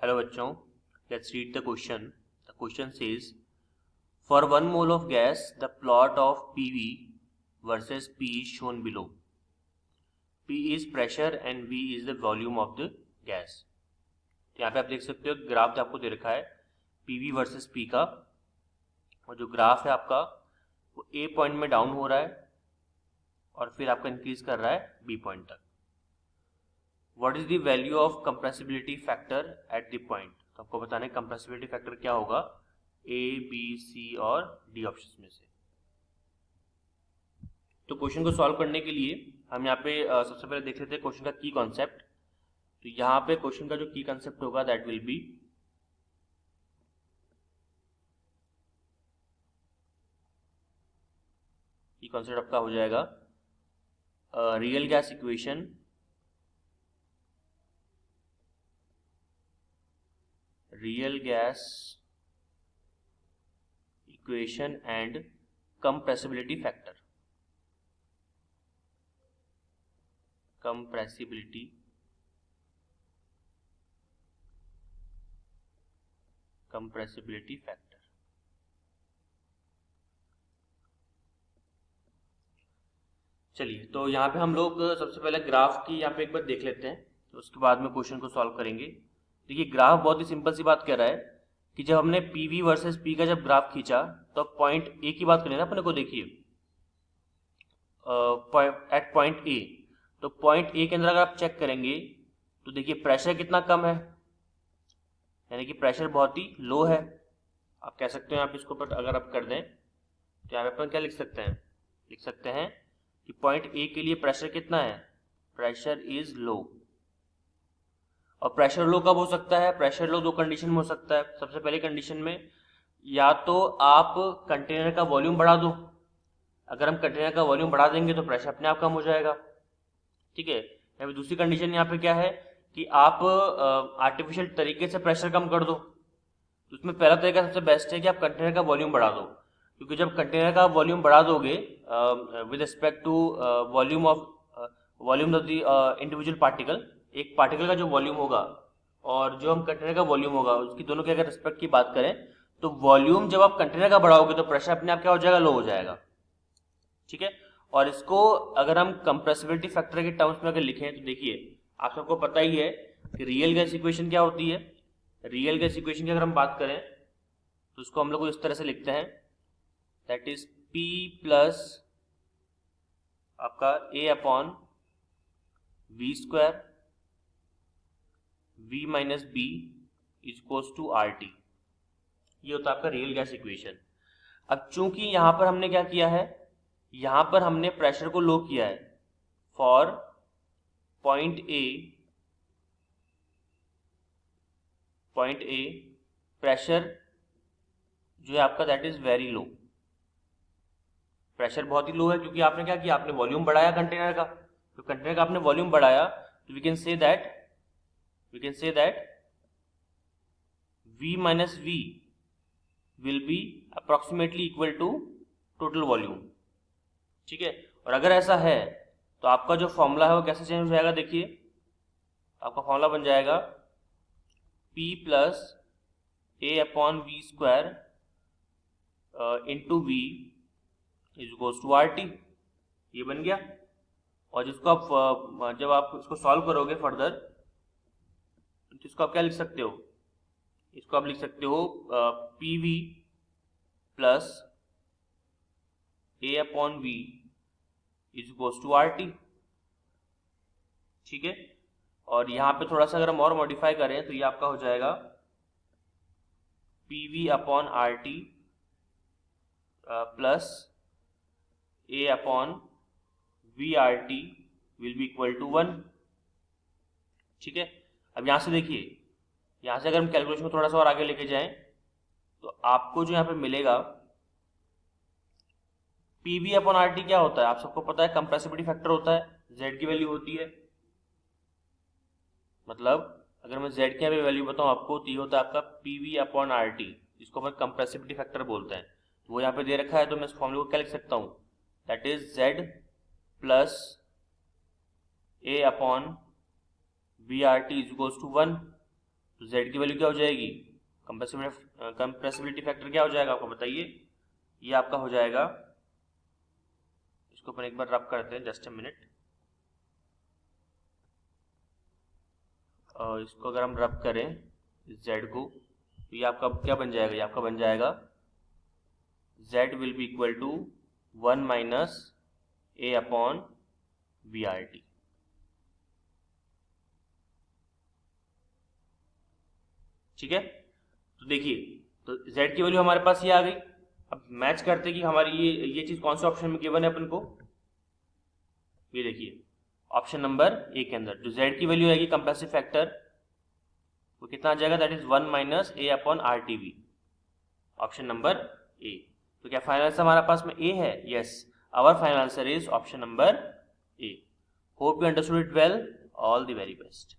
Hello बच्चों, let's read the question. The question says for 1 mole of gas the plot of PV versus P is shown below. P is pressure and V is the volume of the gas. यहाँ पे आप देख सकते हो graph आपको दे रखा है PV versus P का, और जो ग्राफ है आपका वो A पॉइंट में डाउन हो रहा है और फिर आपका इंक्रीज कर रहा है B पॉइंट तक. What is the value of compressibility factor at the point. तो आपको बताना है कंप्रेसिबिलिटी फैक्टर क्या होगा ए, बी, सी और डी ऑप्शन में से. तो क्वेश्चन को सॉल्व करने के लिए हम यहाँ पे सबसे पहले देख लेते हैं क्वेश्चन का की कॉन्सेप्ट. तो यहाँ पे क्वेश्चन का जो की कॉन्सेप्ट होगा दैट विल बी की कॉन्सेप्ट आपका हो जाएगा real gas equation and compressibility factor. compressibility factor. चलिए, तो यहाँ पे हम लोग सबसे पहले ग्राफ की यहाँ पे एक बार देख लेते हैं, तो उसके बाद में क्वेश्चन को सॉल्व करेंगे. देखिए, ग्राफ बहुत ही सिंपल सी बात कह रहा है कि जब हमने PV वर्सेस P का जब ग्राफ खींचा तो पॉइंट ए की बात करें ना अपने को. देखिए एट पॉइंट ए, तो पॉइंट ए के अंदर अगर आप चेक करेंगे तो देखिए प्रेशर कितना कम है, यानी कि प्रेशर बहुत ही लो है. आप कह सकते हो आप इसको पर अगर आप कर दें तो यहाँ पे अपन क्या लिख सकते हैं कि पॉइंट ए के लिए प्रेशर कितना है, प्रेशर इज लो. और प्रेशर लो कब हो सकता है, प्रेशर लो दो कंडीशन में हो सकता है. सबसे पहली कंडीशन में या तो आप कंटेनर का वॉल्यूम बढ़ा दो, अगर हम कंटेनर का वॉल्यूम बढ़ा देंगे तो प्रेशर अपने आप कम हो जाएगा. ठीक है. या फिर दूसरी कंडीशन यहाँ पे क्या है कि आप आर्टिफिशियल तरीके से प्रेशर कम कर दो. तो उसमें पहला तरीका सबसे बेस्ट है कि आप कंटेनर का वॉल्यूम बढ़ा दो, क्योंकि जब कंटेनर का वॉल्यूम बढ़ा दोगे with respect to volume of the individual particle, एक पार्टिकल का जो वॉल्यूम होगा और जो हम कंटेनर का वॉल्यूम होगा उसकी दोनों के अगर रिस्पेक्ट की बात करें तो वॉल्यूम जब आप कंटेनर का बढ़ाओगे तो प्रेशर अपने आप क्या हो जाएगा, लो हो जाएगा. ठीक है. और इसको अगर हम कंप्रेसिबिलिटी फैक्टर के टर्म्स में अगर लिखें तो देखिए आप सबको पता ही है कि रियल गैस इक्वेशन क्या होती है. रियल गैस इक्वेशन की अगर हम बात करें तो उसको हम लोग इस तरह से लिखते हैं, दैट इज P प्लस आपका A upon V square V minus B is equals to RT. ये होता है आपका रियल गैस इक्वेशन. अब चूंकि यहां पर हमने क्या किया है, यहां पर हमने प्रेशर को लो किया है फॉर पॉइंट ए प्रेशर जो है आपका that is very low. Pressure बहुत ही लो है क्योंकि आपने क्या किया, आपने वॉल्यूम बढ़ाया कंटेनर का. तो कंटेनर का आपने वॉल्यूम बढ़ाया तो we can say that V minus V will be approximately equal to total volume. ठीक है. और अगर ऐसा है तो आपका जो फॉर्मूला है वो कैसे चेंज हो जाएगा, देखिए आपका फॉर्मूला बन जाएगा P plus A upon V square into V is equals to RT. ये बन गया. और जिसको आप जब आप इसको सॉल्व करोगे फर्दर तो इसको आप क्या लिख सकते हो, इसको आप लिख सकते हो PV plus A upon V is equals to RT. ठीक है. और यहाँ पे थोड़ा सा अगर हम और मॉडिफाई करें तो ये आपका हो जाएगा PV upon RT plus A upon VRT will be equal to 1. ठीक है. अब यहाँ से देखिए, यहाँ से अगर हम कैलकुलेशन को थोड़ा सा और आगे लेके जाएं तो आपको जो यहाँ पे मिलेगा PV अपॉन RT क्या होता है, आप सबको पता है कंप्रेसिबिलिटी फैक्टर होता है, Z की वैल्यू होती है. मतलब अगर मैं Z की वैल्यू बताऊं आपको तो ये होता है आपका PV अपॉन RT, जिसको अपन कंप्रेसिबिलिटी फैक्टर बोलते हैं. वो यहाँ पे दे रखा है तो मैं इस फॉर्मूले को क्या लिख सकता हूँ, that is Z plus A upon VRT is equals to 1. तो z की वैल्यू क्या हो जाएगी, कंप्रेसिबिलिटी फैक्टर क्या हो जाएगा आपको बताइए, ये आपका हो जाएगा, इसको अपन एक बार रब करते हैं, जस्ट अ मिनट। और इसको अगर हम रब करें z को, तो ये आपका क्या बन जाएगा, ये आपका बन जाएगा z will be equal to 1 minus a upon VRT। ठीक है, तो देखिए, तो z की वैल्यू हमारे पास ये आ गई। अब मैच करते कि हमारी ये चीज कौन से ऑप्शन में गिवन है अपन को। ये देखिए ऑप्शन नंबर ए के अंदर जो z की वैल्यू आएगी कंप्रेसिव फैक्टर, वो कितना आ जाएगा, that is 1 minus a upon RTV, option number A. तो क्या फाइनल आंसर हमारे पास में ए है, yes, our final answer is option number A. Hope you understood it well, all the very best.